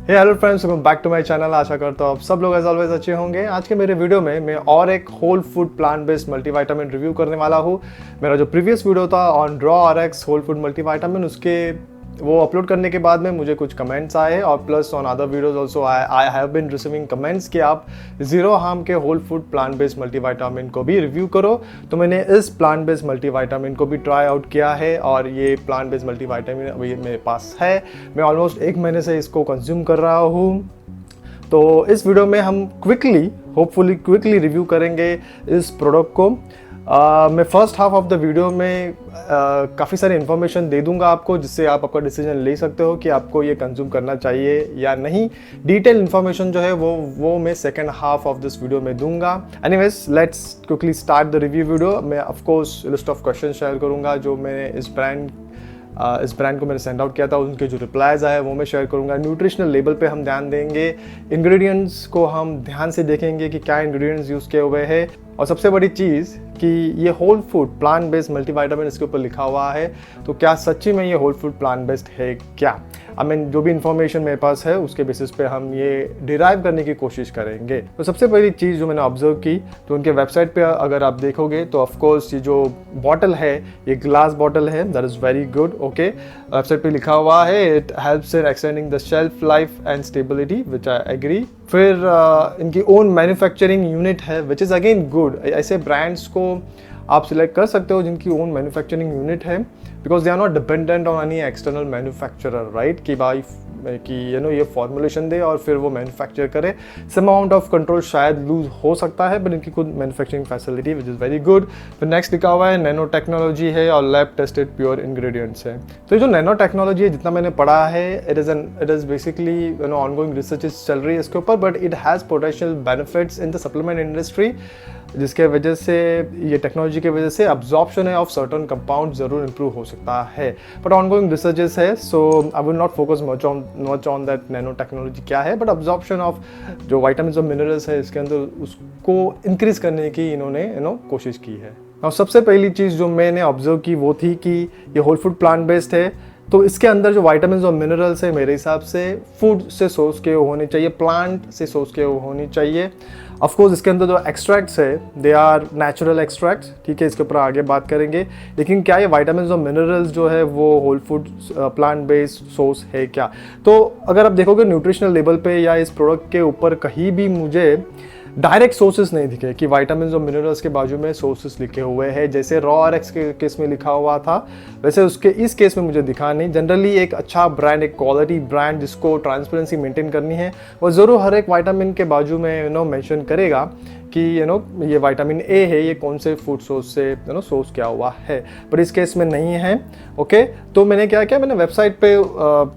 Hey hello friends, welcome back to my channel. आशा करता हूँ आप सब लोग एज ऑलवेज अच्छे होंगे। आज के मेरे वीडियो में मैं और एक whole food plant based multivitamin review करने वाला हूँ। मेरा जो प्रीवियस वीडियो था on raw RX whole food multivitamin, उसके वो अपलोड करने के बाद में मुझे कुछ कमेंट्स आए और plus on other videos also I have been receiving comments कि आप जीरो हार्म के whole food plant based multivitamin को भी रिव्यू करो। तो मैंने इस प्लांट बेस्ड मल्टीविटामिन को भी ट्राई आउट किया है और ये प्लांट बेस्ड मल्टीविटामिन अभी मेरे पास है। मैं ऑलमोस्ट 1 महीने से इसको कंज्यूम कर रहा हूँ। तो इस वीडियो में हम होपफुली क्विकली रिव्यू करेंगे इस प्रोडक्ट को। मैं first half of the video में काफ़ी सारी इन्फॉर्मेशन दे दूंगा आपको, जिससे आप आपका डिसीजन ले सकते हो कि आपको ये कंज्यूम करना चाहिए या नहीं। डिटेल इन्फॉर्मेशन जो है वो मैं second half of this video में दूंगा। Anyways, let's quickly start the review video. मैं of course list of question share करूंगा जो मैंने इस ब्रांड को मैंने सेंड आउट किया था, उनके जो रिप्लाइज आए वो मैं शेयर करूंगा। न्यूट्रिशनल लेबल पे हम ध्यान देंगे, इंग्रेडिएंट्स को हम ध्यान से देखेंगे कि क्या इंग्रेडिएंट्स यूज़ किए हुए हैं, और सबसे बड़ी चीज़ कि ये whole food plant based multivitamin इसके ऊपर लिखा हुआ है, तो क्या सच्ची में ये होल फूड प्लांट बेस्ड है क्या। आई मीन जो भी इंफॉर्मेशन मेरे पास है उसके बेसिस पे हम ये डिराइव करने की कोशिश करेंगे। तो सबसे पहली चीज़ जो मैंने ऑब्जर्व की, तो उनके वेबसाइट पे अगर आप देखोगे तो ऑफकोर्स ये जो बॉटल है ये ग्लास बॉटल है, that is very good. Okay, website पे लिखा हुआ है it helps in extending the shelf life and stability, which I agree. फिर इनकी ओन मैन्युफैक्चरिंग यूनिट है, विच इज़ अगेन गुड। ऐसे ब्रांड्स को आप सिलेक्ट कर सकते हो जिनकी ओन मैन्युफैक्चरिंग यूनिट है, because they are not dependent on any external manufacturer, right, कि भाई कि ये फॉर्मुलेशन दे और फिर वो मैन्युफैक्चर करे। सम अमाउंट ऑफ कंट्रोल शायद लूज हो सकता है, बट इनकी खुद manufacturing facility which is very good. फिर नेक्स्ट लिखा हुआ है नैनो टेक्नोलॉजी है और लैब टेस्टेड प्योर इंग्रेडिएंट्स है। तो ये जो नैनो टेक्नोलॉजी है, जितना मैंने पढ़ा है, it is basically ongoing research चल रही है इसके ऊपर, but it has potential benefits in the supplement industry, जिसके वजह से ये टेक्नोलॉजी की वजह से अब्जॉर्प्शन है ऑफ सर्टन कंपाउंड ज़रूर इंप्रूव हो सकता है, बट ऑनगोइंग रिसर्चेस है। So I will not focus much on that nano technology क्या है, बट अब्जॉर्प्शन ऑफ जो वाइटामिन और मिनरल्स है इसके अंदर उसको इंक्रीज करने की इन्होंने कोशिश की है। और सबसे पहली चीज़ जो मैंने ऑब्जर्व की वो थी कि ये होल फूड प्लांट बेस्ड है, तो इसके अंदर जो वाइटामिन और मिनरल्स है मेरे हिसाब से फूड से सोर्स के होने चाहिए, प्लांट से सोर्स के होनी चाहिए। ऑफकोर्स इसके अंदर जो एक्सट्रैक्ट्स है दे आर नेचुरल एक्सट्रैक्ट्स, ठीक है, इसके ऊपर आगे बात करेंगे। लेकिन क्या ये वाइटामिन और मिनरल्स जो है वो whole food plant based source है क्या। तो अगर आप देखोगे न्यूट्रिशनल लेबल पे या इस प्रोडक्ट के ऊपर कहीं भी मुझे डायरेक्ट सोर्सेज नहीं दिखे कि वाइटामिन और मिनरल्स के बाजू में सोर्सेज लिखे हुए हैं, जैसे रॉ आरएक्स के केस में लिखा हुआ था वैसे उसके इस केस में मुझे दिखा नहीं। जनरली एक अच्छा ब्रांड, एक क्वालिटी ब्रांड जिसको ट्रांसपेरेंसी मेंटेन करनी है, वो ज़रूर हर एक वाइटामिन के बाजू में मेंशन करेगा कि ये विटामिन ए है, ये कौन से फूड सोर्स से सोर्स किया हुआ है, बट इस केस में नहीं है। ओके, तो मैंने क्या किया, मैंने वेबसाइट पे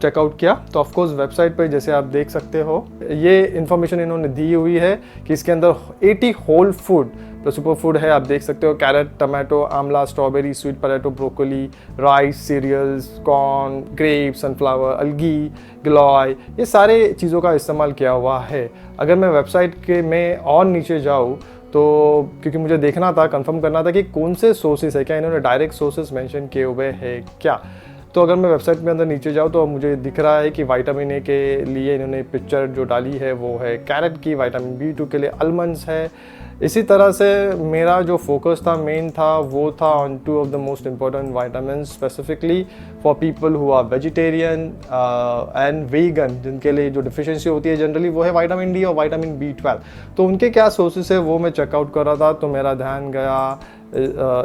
चेकआउट किया। तो ऑफकोर्स वेबसाइट पे जैसे आप देख सकते हो ये इन्फॉर्मेशन इन्होंने दी हुई है कि इसके अंदर 80 होल फूड तो सुपर फूड है, आप देख सकते हो, कैरेट, टमाटो, आंवला, strawberry, sweet potato, broccoli, rice, cereals, corn, grape, sunflower, algae, गिलॉय, ये सारे चीज़ों का इस्तेमाल किया हुआ है। अगर मैं वेबसाइट के में और नीचे जाऊँ तो क्योंकि मुझे देखना था, कंफर्म करना था कि कौन से सोर्सेज है, क्या इन्होंने डायरेक्ट सोर्सेज मेंशन किए हुए हैं क्या। तो अगर मैं वेबसाइट में अंदर नीचे जाऊँ तो मुझे दिख रहा है कि विटामिन ए के लिए इन्होंने पिक्चर जो डाली है वो है कैरेट की, विटामिन B2 के लिए अलमंड्स है। इसी तरह से मेरा जो फोकस था, मेन था, वो था on 2 of the most important vitamin specifically for people who are vegetarian and vegan, जिनके लिए जो डिफिशियंसी होती है जनरली वो है विटामिन D और विटामिन B12। तो उनके क्या सोर्सेस है वो मैं चेकआउट कर रहा था, तो मेरा ध्यान गया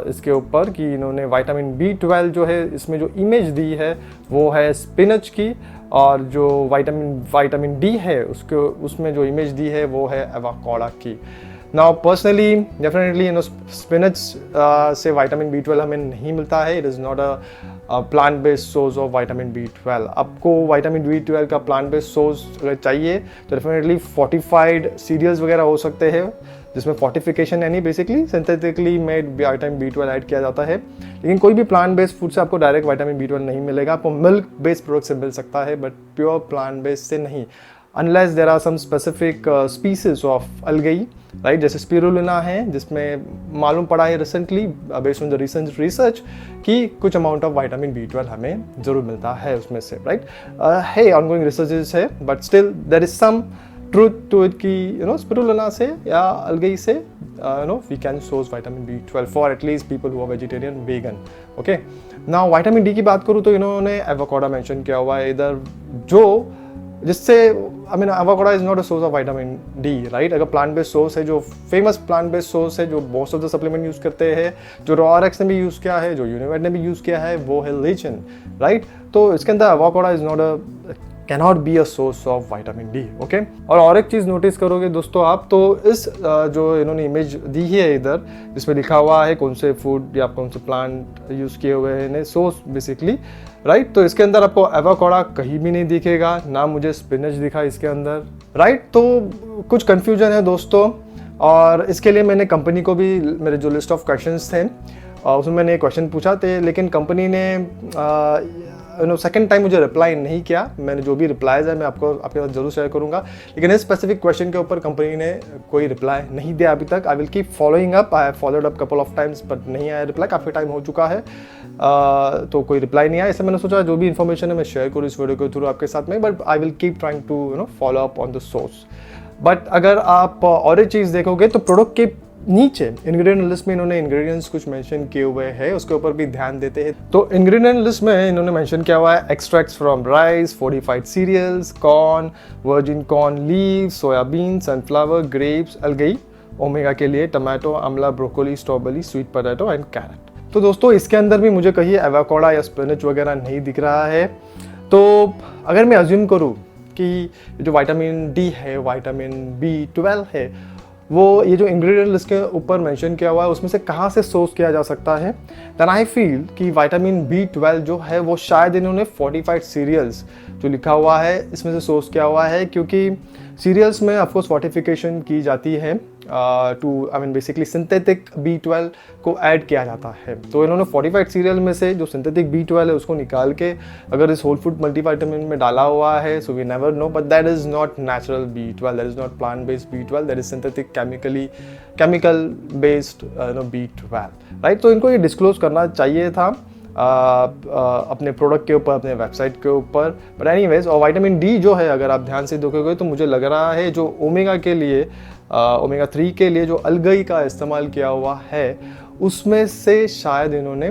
इसके ऊपर कि इन्होंने विटामिन B12 जो है इसमें जो इमेज दी है वो है स्पिनच की, और जो विटामिन D है उसमें जो इमेज दी है वो है एवोकाडो की। नाउ पर्सनली डेफिनेटली स्पिनच से विटामिन B12 हमें नहीं मिलता है, it is not a plant based source of vitamin B12। आपको विटामिन B12 का प्लांट बेस्ड सोर्स अगर चाहिए तो डेफिनेटली फोर्टिफाइड सीरियल्स वगैरह हो सकते हैं, जिसमें फोर्टिफिकेशन यानी basically synthetically made vitamin B12 add किया जाता है। लेकिन कोई भी प्लांट बेस्ड फूड से आपको डायरेक्ट विटामिन B12 नहीं मिलेगा, आपको मिल्क बेस्ड प्रोडक्ट से मिल सकता है बट प्योर प्लांट बेस्ड से नहीं। Unless there are some specific species of algae, right, जैसे स्पिरुलिना है जिसमें मालूम पड़ा है recently based on the recent research कि कुछ अमाउंट ऑफ विटामिन B12 हमें ज़रूर मिलता है उसमें से, राइट। है ऑनगोइंग रिसर्चेस है, but still there is some truth to it कि स्पिरुलिना से या अलगई से we can source vitamin B12 for at least people who are vegetarian, vegan. Okay, now vitamin D की बात करूँ तो इन्होंने एवोकाडो मेंशन किया हुआ है इधर, जो जिससे avocado is not a source of vitamin D, right. अगर प्लांट बेस्ड सोर्स है, जो फेमस प्लांट बेस्ड सोर्स है, जो most of the supplement use करते हैं, जो रॉरेक्स ने भी यूज किया है, जो यूनिवर्ट ने भी यूज किया है, वो है लीचिन, राइट। तो इसके अंदर avocado is not a cannot be a source of vitamin D. Okay, और एक चीज़ नोटिस करोगे दोस्तों आप, तो इस जो इन्होंने इमेज दी है इधर जिसमें लिखा हुआ है कौन से फूड या कौन से प्लांट यूज़ किए हुए हैं सोर्स बेसिकली, राइट। तो इसके अंदर आपको एवोकाडो कहीं भी नहीं दिखेगा, ना मुझे स्पिनच दिखा इसके अंदर, राइट। तो कुछ कन्फ्यूजन है दोस्तों, और इसके लिए मैंने कंपनी को भी, मेरे जो लिस्ट ऑफ क्वेश्चंस थे उसमें मैंने क्वेश्चन पूछा थे, लेकिन कंपनी ने सेकंड टाइम मुझे रिप्लाई नहीं किया। मैंने जो भी रिप्लाईज है मैं आपके साथ जरूर शेयर करूंगा, लेकिन इस स्पेसिफिक क्वेश्चन के ऊपर कंपनी ने कोई रिप्लाई नहीं दिया अभी तक। आई will keep following up, I have followed up couple of times, but नहीं आया रिप्लाई, काफ़ी टाइम हो चुका है। तो कोई रिप्लाई नहीं आया, इससे मैंने सोचा जो भी इन्फॉर्मेशन है मैं शेयर करूँ इस वीडियो के थ्रू आपके साथ में, but I will keep trying to follow up on the source. But अगर आप और एक चीज़ देखोगे तो प्रोडक्ट के नीचे इंग्रेडिएंट लिस्ट में इन्होंने इंग्रेडिएंट्स कुछ मेंशन किए हुए हैं, उसके ऊपर भी ध्यान देते हैं। तो इंग्रेडिएंट लिस्ट में इन्होंने मेंशन किया हुआ है extracts from rice, fortified cereals, corn, virgin corn leaves, soybean, sunflower, grapes, algae, omega के लिए tomato, amla, broccoli, strawberry, sweet potato and carrot. तो दोस्तों इसके अंदर भी मुझे कहीं एवोकाडो या स्पिनच वगैरह नहीं दिख रहा है। तो अगर मैं अज्यूम करूँ कि जो विटामिन डी है, विटामिन B12 है, वो ये जो इंग्रेडिएंट लिस्ट के ऊपर मेंशन किया हुआ है उसमें से कहाँ से सोर्स किया जा सकता है, देन आई फील कि विटामिन B12 जो है वो शायद इन्होंने फोर्टिफाइड सीरियल्स जो लिखा हुआ है इसमें से सोर्स किया हुआ है, क्योंकि सीरियल्स में ऑफकोर्स फोर्टिफिकेशन की जाती है बेसिकली सिंथेटिक B12 को ऐड किया जाता है। तो इन्होंने फोर्टिफाइड सीरियल में से जो सिंथेटिक B12 है उसको निकाल के अगर इस होल फूड मल्टीविटामिन में डाला हुआ है, so we never know, but that is not natural B12, that is not plant based B12, that is synthetic chemical based B12, right. तो इनको ये डिस्क्लोज करना चाहिए था अपने प्रोडक्ट के ऊपर, अपने वेबसाइट के ऊपर। बट एनीवेज, और विटामिन डी जो है अगर आप ध्यान से देखोगे तो मुझे लग रहा है जो ओमेगा के लिए, ओमेगा 3 के लिए जो अलगई का इस्तेमाल किया हुआ है उसमें से शायद इन्होंने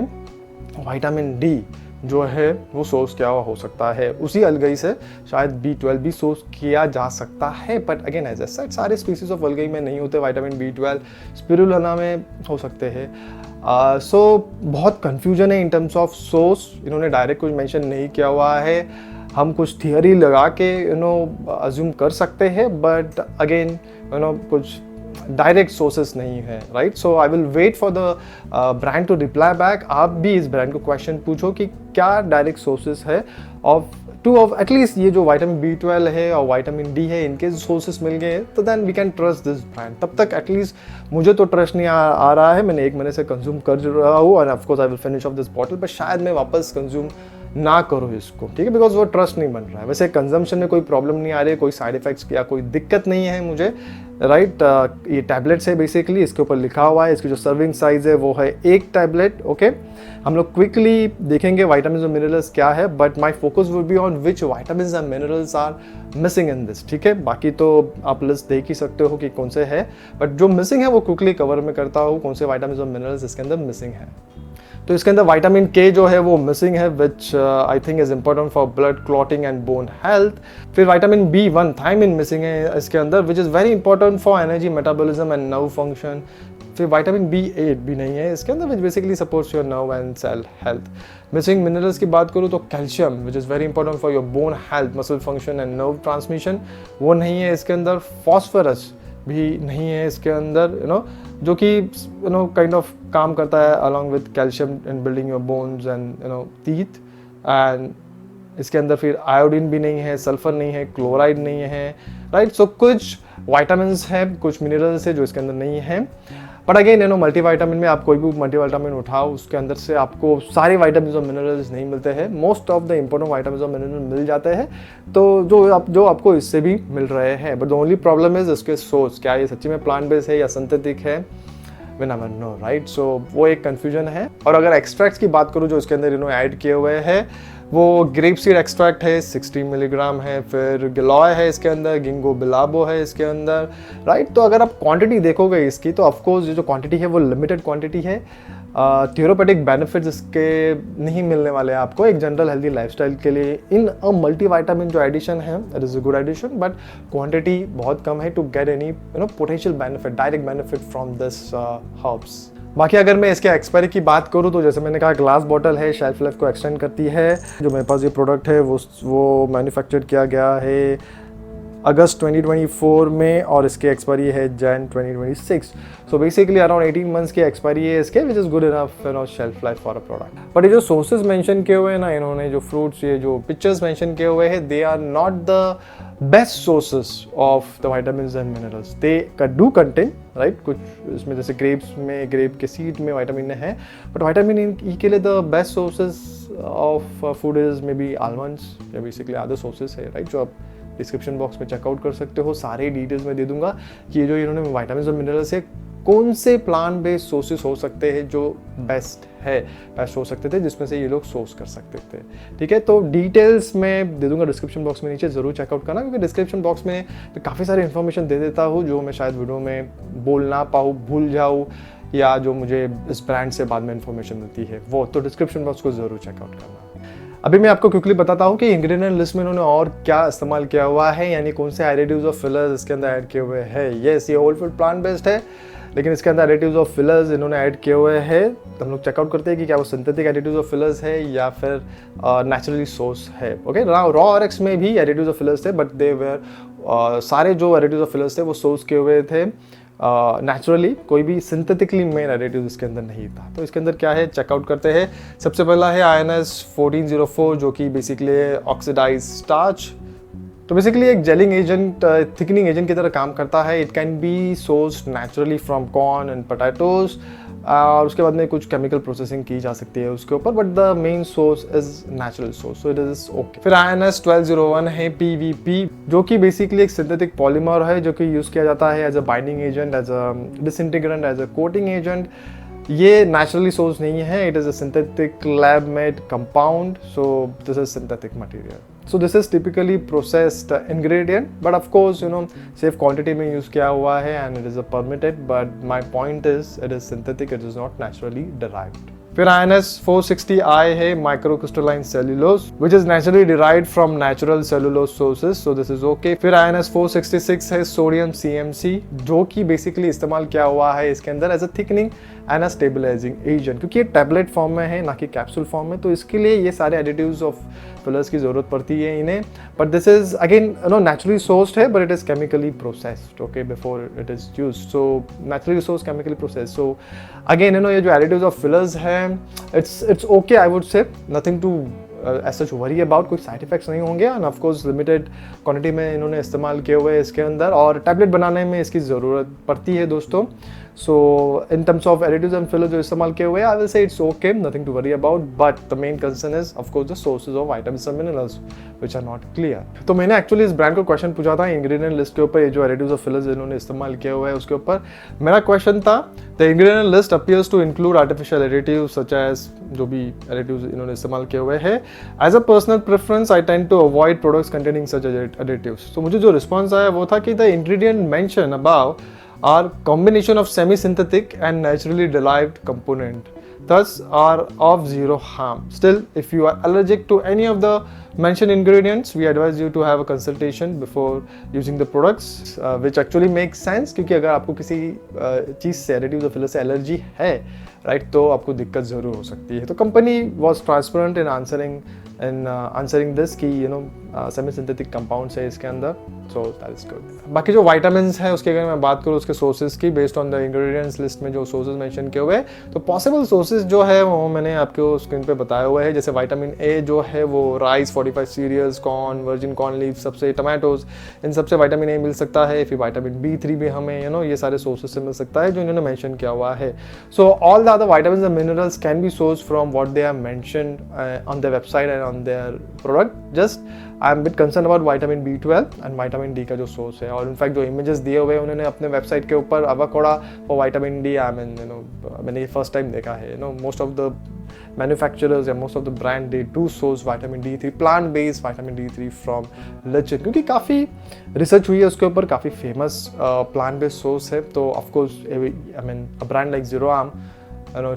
विटामिन डी जो है वो सोर्स किया हुआ हो सकता है, उसी अलगई से शायद B12 भी सोर्स किया जा सकता है। But again as I said, सारे स्पीसीज ऑफ अलगई में नहीं होते विटामिन B12, स्पिरुलिना में हो सकते हैं। सो बहुत कन्फ्यूजन है इन टर्म्स ऑफ सोर्स, इन्होंने डायरेक्ट कुछ मेंशन नहीं किया हुआ है। हम कुछ थियरी लगा के अज्यूम कर सकते हैं, बट अगेन कुछ डायरेक्ट सोर्सेस नहीं है, right. So I will wait for the brand to reply back. आप भी इस ब्रांड को क्वेश्चन पूछो कि क्या डायरेक्ट सोर्सेस है ऑफ एटलीस्ट ये जो विटामिन B12 है और विटामिन डी है, इनके सोर्सेस मिल गए तो then we can trust this brand. तब तक एटलीस्ट मुझे तो ट्रस्ट नहीं आ रहा है, मैंने 1 महीने से कंज्यूम कर रहा हूँ और of course I will finish off this bottle, पर शायद मैं वापस कंज्यूम ना करो इसको, ठीक है, बिकॉज वो ट्रस्ट नहीं बन रहा है। वैसे कंजम्पशन में कोई प्रॉब्लम नहीं आ रही है, कोई साइड इफेक्ट्स या कोई दिक्कत नहीं है मुझे, राइट। ये टैबलेट्स है बेसिकली, इसके ऊपर लिखा हुआ है, इसकी जो सर्विंग साइज है वो है 1 टैबलेट। ओके, हम लोग क्विकली देखेंगे विटामिन्स और मिनरल्स क्या है, but my focus will be on which vitamins and minerals are missing in this, ठीक है। बाकी तो आप लिस्ट देख ही सकते हो कि कौन से है, बट जो मिसिंग है वो क्विकली कवर में करता हूँ, कौन से विटामिन्स और मिनरल्स इसके अंदर मिसिंग है। तो इसके अंदर विटामिन के जो है वो मिसिंग है, which I think is important for blood clotting and bone health. फिर विटामिन B1 थायमिन मिसिंग है इसके अंदर, which is very important for energy, metabolism and nerve function. फिर विटामिन B8 भी नहीं है इसके अंदर, which basically supports your nerve and cell health. Missing minerals की बात करूँ तो calcium, which is very important for your bone health, muscle function and nerve transmission, वो नहीं है इसके अंदर। फॉस्फोरस भी नहीं है इसके अंदर, जो कि काइंड ऑफ काम करता है along with calcium in building your bones and teeth. And इसके अंदर फिर आयोडीन भी नहीं है, सल्फर नहीं है, क्लोराइड नहीं है, राइट। सो कुछ विटामिन्स हैं, कुछ मिनरल्स है जो इसके अंदर नहीं है। बट अगेन मल्टीविटामिन में आप कोई भी मल्टीविटामिन उठाओ, उसके अंदर से आपको सारे विटामिन और मिनरल्स नहीं मिलते हैं, most of the important vitamin और मिनरल्स मिल जाते हैं, तो जो आपको इससे भी मिल रहे हैं। But the only problem is इसके सोर्स, क्या ये सच्ची में प्लांट बेस्ड है या सिंथेटिक है, वी नेवर नो, राइट। सो वो एक कन्फ्यूजन है। और अगर एक्सट्रैक्ट्स की बात करूँ जो इसके अंदर इन्होंने ऐड किए हुए हैं, वो ग्रेप सीड एक्सट्रैक्ट है 60 मिलीग्राम है, फिर गिलॉय है इसके अंदर, गिंगो बिलाबो है इसके अंदर, राइट। तो अगर आप क्वांटिटी देखोगे इसकी, तो ऑफकोर्स ये जो क्वांटिटी है वो लिमिटेड क्वांटिटी है। थ्योरेटिक बेनिफिट्स इसके नहीं मिलने वाले हैं आपको एक जनरल हेल्दी लाइफस्टाइल के लिए। इन अ मल्टीविटामिन जो एडिशन है, it is a good addition, but quantity बहुत कम है to get any potential benefit, direct benefit from this herbs. बाकी अगर मैं इसके एक्सपायरी की बात करूँ तो जैसे मैंने कहा, ग्लास बॉटल है, शेल्फ लाइफ को एक्सटेंड करती है। जो मेरे पास ये प्रोडक्ट है वो मैन्युफैक्चर किया गया है अगस्त 2024 में और इसकी एक्सपायरी है Jain 2026। So basically around 18 months की एक्सपायरी है इसके, which is good enough shelf life for a product. But ये जो सोर्सेज मेंशन किए हुए हैं ना इन्होंने, जो फ्रूट्स, ये जो पिक्चर्स मेंशन किए हुए हैं, they are not the best sources of the vitamins and minerals. They do contain, right, कुछ इसमें जैसे ग्रेप्स में, ग्रेप के सीड में विटामिन है, बट विटामिन ई के लिए the best sources of food is may be almonds या बेसिकली अदर सोर्सेज है, राइट, जो आप डिस्क्रिप्शन बॉक्स में चेकआउट कर सकते हो। सारे डिटेल्स में दे दूंगा कि ये जो इन्होंने विटामिन और मिनरल्स है, कौन से प्लांट बेस्ड सोर्सेज हो सकते हैं जो बेस्ट हो सकते थे, जिसमें से ये लोग सोर्स कर सकते थे। ठीक है, तो डिटेल्स में दे दूंगा डिस्क्रिप्शन बॉक्स में नीचे, जरूर चेकआउट करना, क्योंकि डिस्क्रिप्शन बॉक्स में काफ़ी सारी इन्फॉर्मेशन दे देता हूँ जो मैं शायद वीडियो में बोल ना पाऊँ, भूल जाऊँ, या जो मुझे इस ब्रांड से बाद में इन्फॉर्मेशन मिलती है वो। तो डिस्क्रिप्शन बॉक्स को जरूर चेकआउट करना। अभी मैं आपको क्विकली बताता हूँ कि इंग्रेडिएंट लिस्ट में इन्होंने और क्या इस्तेमाल किया हुआ है, यानी कौन से एडिटिव्स और फिलर्स इसके अंदर ऐड किए हुए हैं। यस, ये होल फूड प्लांट बेस्ड है, लेकिन इसके अंदर एडिटिव्स और फिलर्स इन्होंने ऐड किए हुए हैं। हम लोग चेकआउट करते हैं कि क्या वो सिंथेटिक एडिटिव्स और फिलर्स है या फिर नेचुरली सोर्स है। ओके, रॉ ऑरेक्स में भी एडिटिव्स और फिलर्स थे, बट दे वेर सारे जो एडिटिव्स और फिलर्स थे वो सोर्स किए हुए थे नेचुरली, कोई भी सिंथेटिकली मेन एडिटिव इसके अंदर नहीं था। तो इसके अंदर क्या है, चेकआउट करते हैं। सबसे पहला है INS 1404, जो कि बेसिकली ऑक्सीडाइज स्टार्च। तो बेसिकली एक जेलिंग एजेंट, थिकनिंग एजेंट की तरह काम करता है। It can be sourced naturally from corn and potatoes, और उसके बाद में कुछ केमिकल प्रोसेसिंग की जा सकती है उसके ऊपर, but the main source is natural source, so it is okay. फिर INS 1201 है PVP, जो कि बेसिकली एक सिंथेटिक पॉलीमर है, जो कि यूज किया जाता है as a binding agent, as a disintegrant, as a coating agent. ये नेचुरली सोर्स नहीं है, it is a synthetic lab made compound, so this is synthetic material. So this is typically processed ingredient, but of course safe quantity में use किया हुआ है and it is a permitted, but my point is it is synthetic, it is not naturally derived. फिर INS 460I है microcrystalline cellulose, which is naturally derived from natural cellulose sources, so this is okay. फिर INS 466 है sodium CMC, जो कि basically इस्तेमाल किया हुआ है इसके अंदर as a thickening and a stabilizing agent, क्योंकि ये टैबलेट फॉर्म में है ना कि कैप्सूल फॉर्म में, तो इसके लिए ये सारे एडिटिव्स ऑफ फिलर्स की ज़रूरत पड़ती है इन्हें। But this is again naturally sourced है, but it is chemically processed, okay, before it is used, so naturally source chemically processed. So again ये जो एडिटिव्स ऑफ फिलर्स हैं, it's okay, I would say nothing to as such worry about, कोई side effects नहीं होंगे, and of course limited quantity में इन्होंने इस्तेमाल किए हुए हैं इसके अंदर, और टैबलेट बनाने में इसकी ज़रूरत पड़ती है दोस्तों। So in terms of additives and fillers जो इस्तेमाल किए हुए हैं, I will say it's okay, nothing to worry about, but the main concern is of course the sources of vitamins and minerals which are not clear. तो मैंने actually इस brand को question पूछा था इंग्रेडिएंट लिस्ट के ऊपर, ये जो एडिटिव्स और फिलर्स इन्होंने इस्तेमाल किए हुए हैं उसके ऊपर मेरा क्वेश्चन था, the ingredient list appears to include artificial additives such as, जो भी एडिटिव्स इन्होंने इस्तेमाल किए हुए हैं। As a personal preference I tend to avoid products containing such additives. तो मुझे जो रिस्पॉन्स आया वो था कि the ingredient mention above are combination of semi-synthetic and naturally derived component, thus are of zero harm. Still, if you are allergic to any of the mentioned ingredients, we advise you to have a consultation before using the products, which actually makes sense, क्योंकि अगर आपको किसी चीज़ से additive या filler से allergy है, right, तो आपको दिक्कत ज़रूर हो सकती है। तो company was transparent in answering this कि सेमी सिंथेटिक कंपाउंड्स है इसके अंदर, सो दैट इज गुड। बाकी जो वाइटामिन्स है उसकी अगर मैं बात करूँ उसके सोर्सेज की, based on the ingredients list में जो सोर्सेज मेंशन किए हुए हैं, तो पॉसिबल सोर्सेज जो है वो मैंने आपको स्क्रीन पे बताया हुआ है। जैसे विटामिन ए जो है वो rice, 45 cereals, corn, virgin corn leave सबसे, टमाटोज, इन सबसे विटामिन ए मिल सकता है। फिर विटामिन B3 भी हमें ये सारे सोर्सेज से मिल सकता है जो इन्होंने मेंशन किया हुआ है। So all the other vitamins and minerals can be source from what they are mentioned on their website and on their product. Just I am bit concern about vitamin B12 and vitamin D का जो source है। और in fact जो images दिए हुए हैं उन्होंने अपने वेबसाइट के ऊपर अवाकोड़ा और विटामिन डी, आई मीन मैंने ये फर्स्ट टाइम देखा है। मोस्ट ऑफ द मैन्युफैक्चरर्स या most of the brand they do source vitamin D3, plant based vitamin D3 from लिचिन, क्योंकि काफ़ी रिसर्च हुई है उसके ऊपर, काफ़ी फेमस प्लांट बेस्ड सोर्स है। तो of course I mean a brand like Zeroarm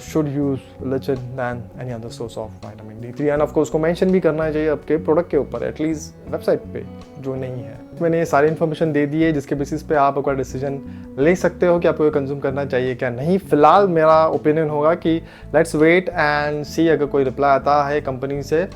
should use lecithin than any other source of vitamin D3 and of course को मेंशन भी करना चाहिए आपके प्रोडक्ट के ऊपर, एटलीस्ट वेबसाइट पे जो नहीं है। मैंने ये सारी इन्फॉर्मेशन दे दी है जिसके बेसिस पे आप अपना डिसीजन ले सकते हो कि आपको ये कंज्यूम करना चाहिए क्या नहीं। फिलहाल मेरा ओपिनियन होगा कि लेट्स वेट एंड सी, अगर कोई रिप्लाई आता है कंपनी से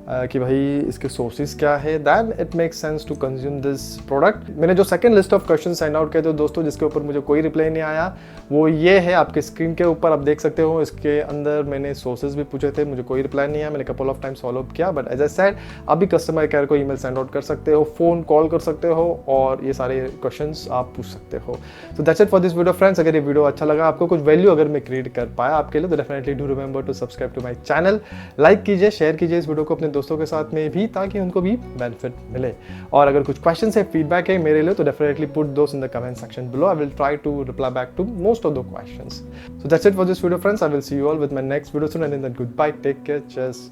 कि भाई इसके सोर्सेज क्या है, then it makes sense to consume this product. मैंने जो second list of question send out किए थे दोस्तों, जिसके ऊपर मुझे कोई रिप्लाई नहीं आया, वो ये है आपके स्क्रीन के ऊपर आप देख सकते हो। इसके अंदर मैंने सोर्सेज भी पूछे थे, मुझे कोई रिप्लाई नहीं आया। मैंने couple of times follow up किया, बट एज आई सेड आप भी कस्टमर केयर को ईमेल सेंड आउट कर सकते हो, फ़ोन कॉल कर सकते हो और ये सारे क्वेश्चंस आप पूछ सकते हो। So that's it for this video friends. अगर ये वीडियो अच्छा लगा, आपको कुछ वैल्यू अगर मैं क्रिएट कर पाया आपके लिए, तो definitely do remember to subscribe to my channel, like कीजिए, शेयर कीजिए इस वीडियो को अपने दोस्तों के साथ में भी, ताकि उनको भी बेनिफिट मिले। और अगर कुछ क्वेश्चन है, फीडबैक है मेरे लिए, तो definitely put those in the comment section below. I will try to reply back to most of the questions. So that's it for this video friends. I will see you all with my next video soon, and in that goodbye, take care, cheers,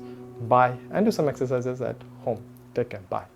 bye, and do some exercises at home. Take care, bye.